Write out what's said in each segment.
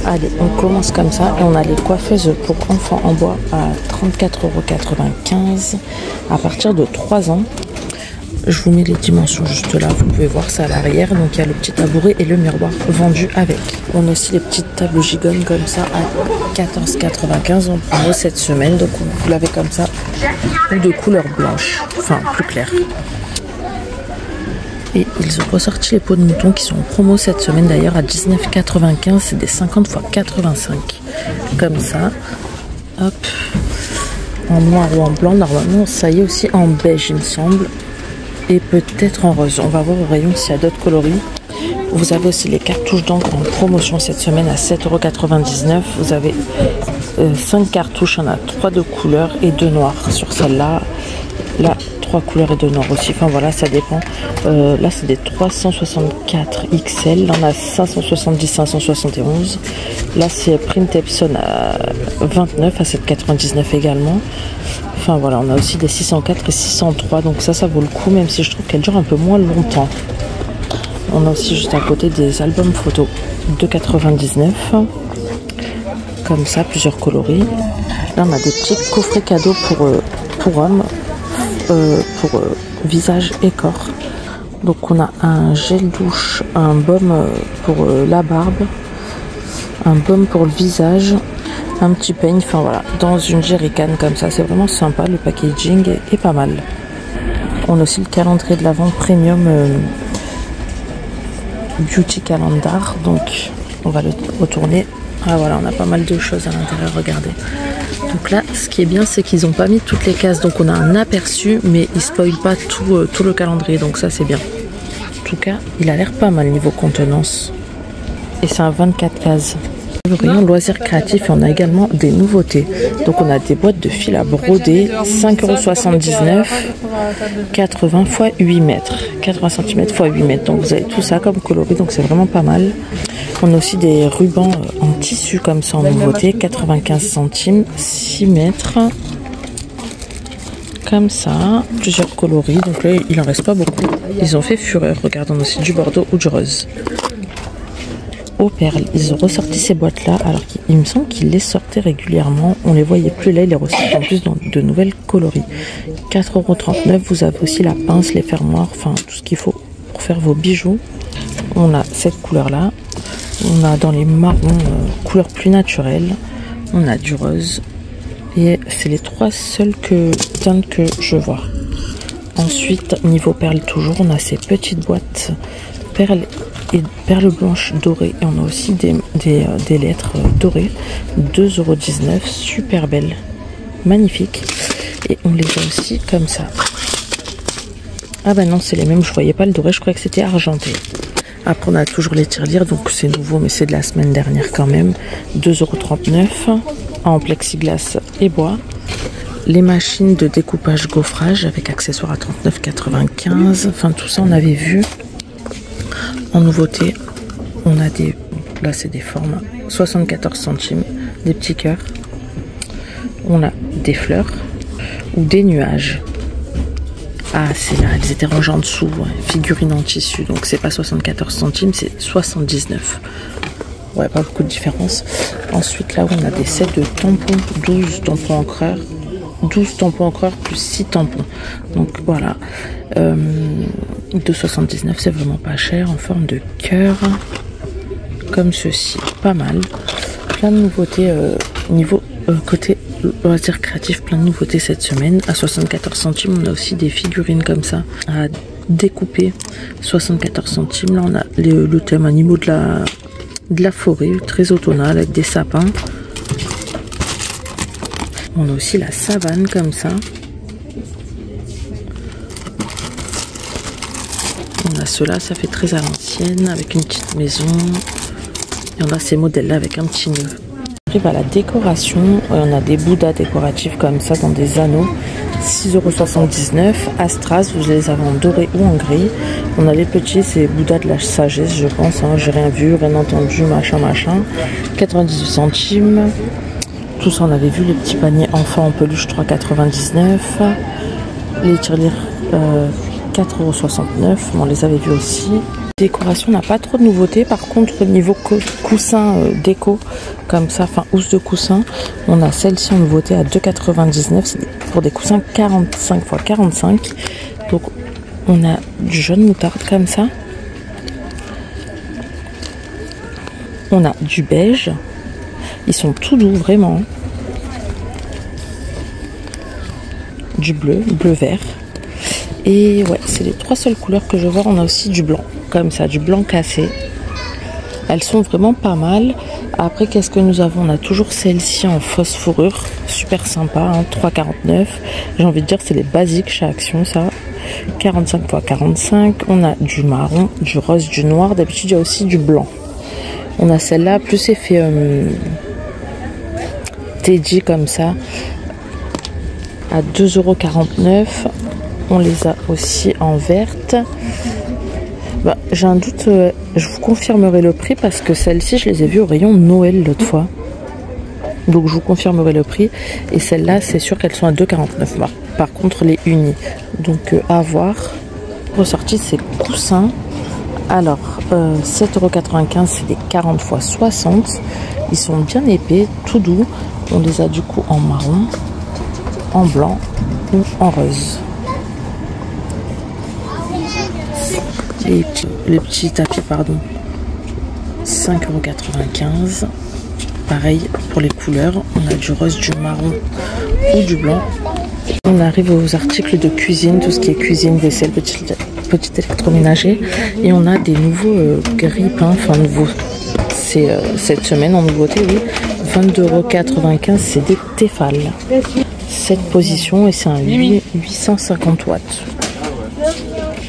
Allez, on commence comme ça et on a les coiffeuses pour enfants en bois à 34,95 € à partir de 3 ans. Je vous mets les dimensions juste là, vous pouvez voir ça à l'arrière. Donc il y a le petit tabouret et le miroir vendu avec. On a aussi les petites tables gigognes comme ça à 14,95 € en promo cette semaine. Donc vous l'avez comme ça, ou de couleur blanche, enfin plus claire. Et ils ont ressorti les peaux de mouton qui sont en promo cette semaine d'ailleurs à 19,95 €. C'est des 50 x 85. Comme ça. Hop. En noir ou en blanc. Normalement ça y est aussi en beige il me semble. Et peut-être en rose. On va voir au rayon s'il y a d'autres coloris. Vous avez aussi les cartouches d'encre en promotion cette semaine à 7,99 €. Vous avez 5 cartouches. Il y en a 3 de couleur et 2 noirs sur celle-là. Là, 3 couleurs et 2 noirs aussi. Enfin voilà, ça dépend. Là, c'est des 364 XL. Là, on a 570, 571. Là, c'est Print Epson à 29 à 7,99 € également. Enfin voilà, on a aussi des 604 et 603. Donc ça vaut le coup, même si je trouve qu'elle dure un peu moins longtemps. On a aussi juste à côté des albums photos de 99. Comme ça, plusieurs coloris. Là, on a des petits coffrets cadeaux pour hommes. Pour visage et corps. Donc on a un gel douche, un baume pour la barbe, un baume pour le visage, un petit peigne, enfin voilà, dans une jerrycan comme ça. C'est vraiment sympa, le packaging est pas mal. On a aussi le calendrier de l'Avent premium beauty calendar. Donc on va le retourner. Ah voilà, on a pas mal de choses à l'intérieur, regardez. Donc là, ce qui est bien, c'est qu'ils n'ont pas mis toutes les cases. Donc on a un aperçu, mais ils ne spoilent pas tout le calendrier. Donc ça, c'est bien. En tout cas, il a l'air pas mal niveau contenance. Et c'est un 24 cases. Le rayon loisirs créatifs, et on a également des nouveautés. Donc on a des boîtes de fil à broder, 5,79 €, 80 x 8 mètres, 80 cm x 8 mètres. Donc vous avez tout ça comme coloris, donc c'est vraiment pas mal. On a aussi des rubans en tissu comme ça en nouveauté, 95 centimes, 6 mètres. Comme ça, plusieurs coloris. Donc là, il en reste pas beaucoup. Ils ont fait fureur. Regardons aussi du bordeaux ou du rose. Aux perles, ils ont ressorti ces boîtes-là. Alors qu'il me semble qu'ils les sortaient régulièrement. On les voyait plus là, ils les ressortent en plus dans de nouvelles coloris. 4,39 €. Vous avez aussi la pince, les fermoirs, enfin tout ce qu'il faut pour faire vos bijoux. On a cette couleur-là. On a dans les marrons, couleurs plus naturelles. On a du rose. Et c'est les 3 seules teintes que je vois. Ensuite, niveau perles toujours, on a ces petites boîtes perles et perles blanches dorées. Et on a aussi des lettres dorées. 2,19 €. Super belles. Magnifiques. Et on les a aussi comme ça. Ah bah non, c'est les mêmes. Je voyais pas le doré. Je croyais que c'était argenté. Après, on a toujours les tirelires, donc c'est nouveau, mais c'est de la semaine dernière quand même. 2,39 € en plexiglas et bois. Les machines de découpage gaufrage avec accessoires à 39,95 €. Enfin, tout ça, on avait vu. En nouveauté, on a des... Là, c'est des formes. 74 centimes. Des petits cœurs. On a des fleurs ou des nuages. Ah, c'est là, elles étaient rangées en dessous, ouais. Figurines en tissu, donc c'est pas 74 centimes, c'est 79. Ouais, pas beaucoup de différence. Ensuite, là où on a des sets de tampons, 12 tampons encreurs, 12 tampons encreurs plus 6 tampons. Donc voilà, 2,79 €, c'est vraiment pas cher, en forme de cœur, comme ceci, pas mal. Plein de nouveautés niveau côté loisirs créatifs, plein de nouveautés cette semaine. À 74 centimes, on a aussi des figurines comme ça à découper. 74 centimes. Là, on a le thème animaux de la forêt, très automnal avec des sapins. On a aussi la savane comme ça. On a ceux-là, ça fait très à l'ancienne, avec une petite maison. Et on a ces modèles-là avec un petit nœud. On arrive à la décoration, on a des bouddhas décoratifs comme ça dans des anneaux, 6,79 €. À Strass, vous les avez en doré ou en gris. On a les petits, c'est bouddhas de la sagesse, je pense, hein. J'ai rien vu, rien entendu, machin, 98 centimes. Tout ça, on avait vu les petits paniers enfants en peluche, 3,99 €. Les tirelires, 4,69 €, on les avait vus aussi. Décoration, on n'a pas trop de nouveautés. Par contre, au niveau coussin déco, comme ça, enfin housse de coussin, on a celle-ci en nouveauté à 2,99. C'est pour des coussins 45 x 45. Donc on a du jaune moutarde comme ça. On a du beige. Ils sont tout doux, vraiment. Du bleu, bleu-vert. Et ouais, c'est les 3 seules couleurs que je vois. On a aussi du blanc, comme ça, du blanc cassé. Elles sont vraiment pas mal. Après, qu'est-ce que nous avons? On a toujours celle-ci en fausse fourrure. Super sympa, hein, 3,49. J'ai envie de dire, c'est les basiques chez Action, ça. 45 x 45. On a du marron, du rose, du noir. D'habitude, il y a aussi du blanc. On a celle-là, plus effet Teddy, comme ça, à 2,49 €. On les a aussi en verte. Bah, j'ai un doute, je vous confirmerai le prix parce que celles-ci, je les ai vues au rayon Noël l'autre fois. Donc je vous confirmerai le prix. Et celles-là, c'est sûr qu'elles sont à 2,49 €. Par contre, les unies. Donc à voir. Ressorti ces coussins. Alors, 7,95 €, c'est des 40 x 60. Ils sont bien épais, tout doux. On les a du coup en marron, en blanc ou en rose. Les petits tapis, pardon, 5,95 €. Pareil pour les couleurs, on a du rose, du marron ou du blanc. On arrive aux articles de cuisine, tout ce qui est cuisine, vaisselle, petit électroménager. Et on a des nouveaux grille-pains, enfin nouveaux. C'est cette semaine en nouveauté, oui. 22,95 €, c'est des Tefal. 7 positions et c'est un 850 watts.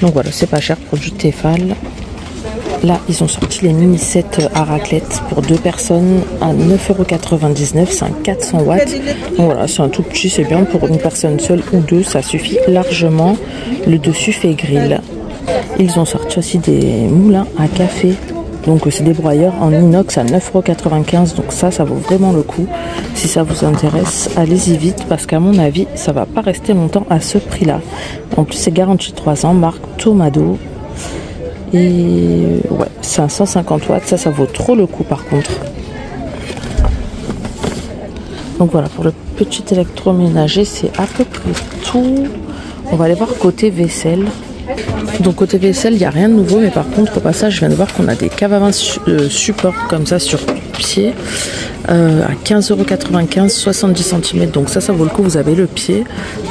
Donc voilà, c'est pas cher pour du Tefal. Là, ils ont sorti les mini sets à raclette pour 2 personnes à 9,99 €. C'est un 400 watts. Donc voilà, c'est un tout petit, c'est bien pour une personne seule ou deux, ça suffit largement. Le dessus fait grill. Ils ont sorti aussi des moulins à café. Donc c'est des broyeurs en inox à 9,95 €. Donc ça vaut vraiment le coup. Si ça vous intéresse, allez-y vite parce qu'à mon avis, ça va pas rester longtemps à ce prix-là. En plus, c'est garanti 3 ans, marque Tomado. Et ouais, c'est un 150 watts, ça vaut trop le coup par contre. Donc voilà, pour le petit électroménager, c'est à peu près tout. On va aller voir côté vaisselle. Donc côté vaisselle, il n'y a rien de nouveau, mais par contre au passage, je viens de voir qu'on a des caves à vin support comme ça sur pied à 15,95 €, 70 cm. Donc ça vaut le coup, vous avez le pied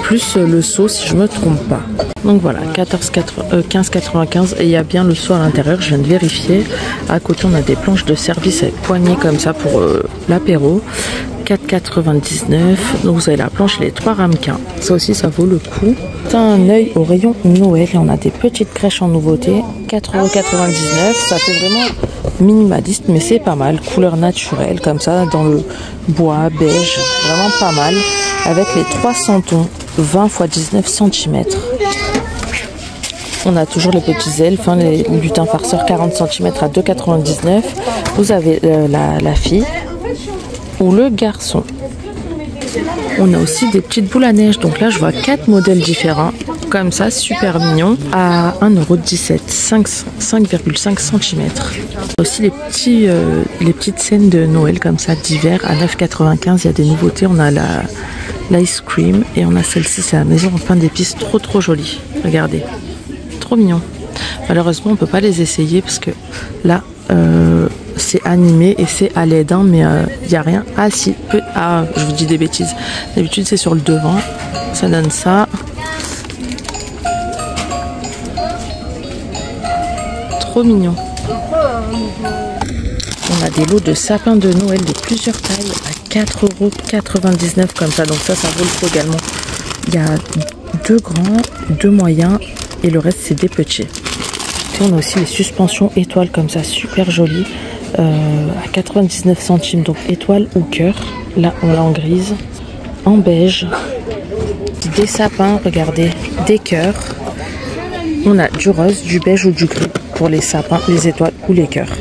plus le seau si je me trompe pas. Donc voilà, 15,95 € et il y a bien le seau à l'intérieur, je viens de vérifier. À côté, on a des planches de service avec poignées comme ça pour l'apéro. 4,99 €. Donc vous avez la planche et les 3 ramequins. Ça aussi, ça vaut le coup. C'est un œil au rayon Noël et on a des petites crèches en nouveauté. 4,99 €. Ça fait vraiment minimaliste, mais c'est pas mal. Couleur naturelle, comme ça, dans le bois, beige. Vraiment pas mal. Avec les 3 santons, 20 x 19 cm. On a toujours les petits elfes, hein, les lutins farceurs 40 cm à 2,99 €. Vous avez la fille ou le garçon. On a aussi des petites boules à neige. Donc là, je vois 4 modèles différents. Comme ça, super mignon. À 1,17 €, 5,5 cm. Aussi les petites scènes de Noël comme ça d'hiver à 9,95 €. Il y a des nouveautés. On a l'ice cream et on a celle-ci, c'est la maison en pain d'épices. Trop jolie. Regardez. Trop mignon. Malheureusement, on peut pas les essayer parce que là, c'est animé et c'est à l'aide, hein, mais il n'y a rien. Ah si, je vous dis des bêtises. D'habitude, c'est sur le devant. Ça donne ça. Trop mignon. On a des lots de sapins de Noël de plusieurs tailles à 4,99 € comme ça. Donc ça vaut le coup également. Il y a 2 grands, 2 moyens et le reste, c'est des petits. Et on a aussi les suspensions étoiles comme ça, super jolies. À 99 centimes, donc étoile ou cœur. Là, on l'a en grise, en beige. Des sapins, regardez, des cœurs. On a du rose, du beige ou du gris pour les sapins, les étoiles ou les cœurs.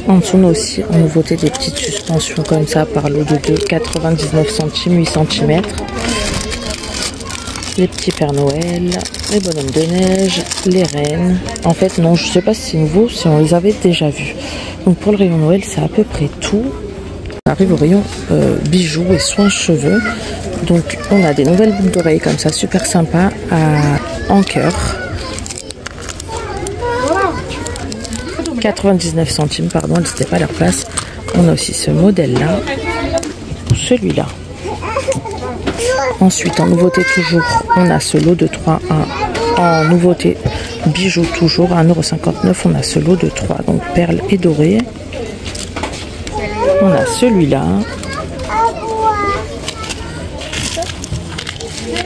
En dessous, on a aussi en nouveauté des petites suspensions comme ça par lot de 2, 99 centimes, 8 cm. les petits Pères Noël, les bonhommes de neige, les reines. En fait, non, je sais pas si c'est nouveau, si on les avait déjà vus. Donc pour le rayon Noël, c'est à peu près tout. On arrive au rayon bijoux et soins cheveux. Donc on a des nouvelles boucles d'oreilles comme ça, super sympa, en cœur. 99 centimes, pardon, elles n'étaient pas à leur place. On a aussi ce modèle-là, celui-là. Ensuite, en nouveauté toujours, on a ce lot de 3 en nouveauté bijoux toujours à 1,59 €. On a ce lot de 3, donc perles et dorées. On a celui-là.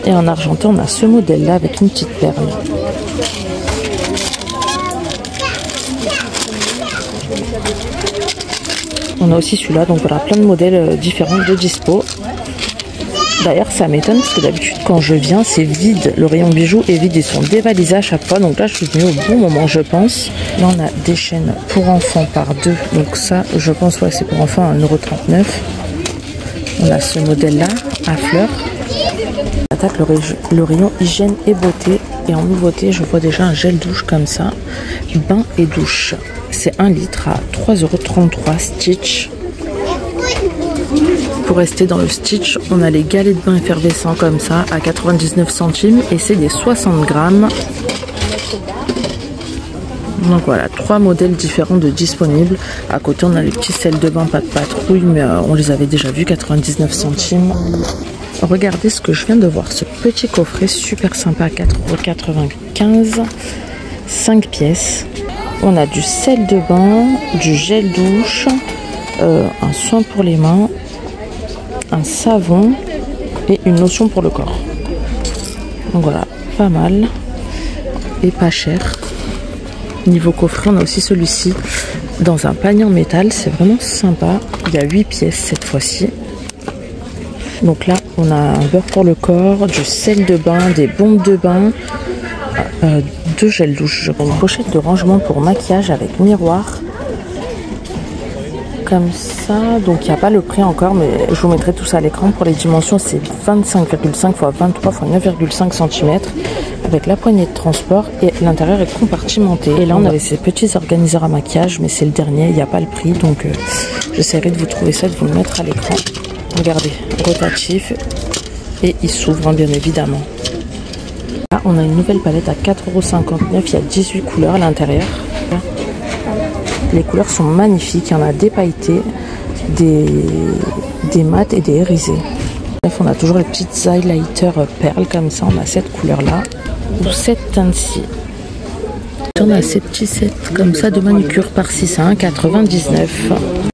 Et en argenté, on a ce modèle-là avec une petite perle. On a aussi celui-là, donc voilà, plein de modèles différents de dispo. D'ailleurs, ça m'étonne parce que d'habitude, quand je viens, c'est vide. Le rayon bijoux est vide, ils sont dévalisés à chaque fois. Donc là, je suis venue au bon moment, je pense. Là, on a des chaînes pour enfants par 2. Donc ça, je pense, ouais, c'est pour enfants à 1,39 €. On a ce modèle-là, à fleurs. On attaque le rayon hygiène et beauté. Et en nouveauté, je vois déjà un gel douche comme ça. Bain et douche. C'est 1 litre à 3,33 € Stitch. Pour rester dans le Stitch, on a les galets de bain effervescents comme ça à 99 centimes et c'est des 60 grammes. Donc voilà, 3 modèles différents de disponibles. À côté, on a les petits sels de bain pas de patrouille, mais on les avait déjà vus, 99 centimes. Regardez ce que je viens de voir, ce petit coffret super sympa à 4,95 €, 5 pièces. On a du sel de bain, du gel douche, un soin pour les mains, un savon et une lotion pour le corps. Donc voilà, pas mal et pas cher. Niveau coffret, on a aussi celui-ci dans un panier en métal, c'est vraiment sympa. Il y a 8 pièces cette fois-ci. Donc là, on a un beurre pour le corps, du sel de bain, des bombes de bain, 2 gels douche, je crois. Une pochette de rangement pour maquillage avec miroir. Comme ça, donc il n'y a pas le prix encore, mais je vous mettrai tout ça à l'écran. Pour les dimensions, c'est 25,5 x 23 x 9,5 cm avec la poignée de transport et l'intérieur est compartimenté. Et là, on avait ces petits organiseurs à maquillage, mais c'est le dernier, il n'y a pas le prix, donc j'essaierai de vous trouver ça, de vous le mettre à l'écran. Regardez, rotatif et il s'ouvre bien évidemment. Là, on a une nouvelle palette à 4,59 €, il y a 18 couleurs à l'intérieur. Les couleurs sont magnifiques, il y en a des pailletés, des mats et des irisés. Bref, on a toujours les petites highlighters perles comme ça, on a cette couleur-là, ou cette teinte-ci. On a ces petits sets comme ça de manucure par 6 à 1,99 €.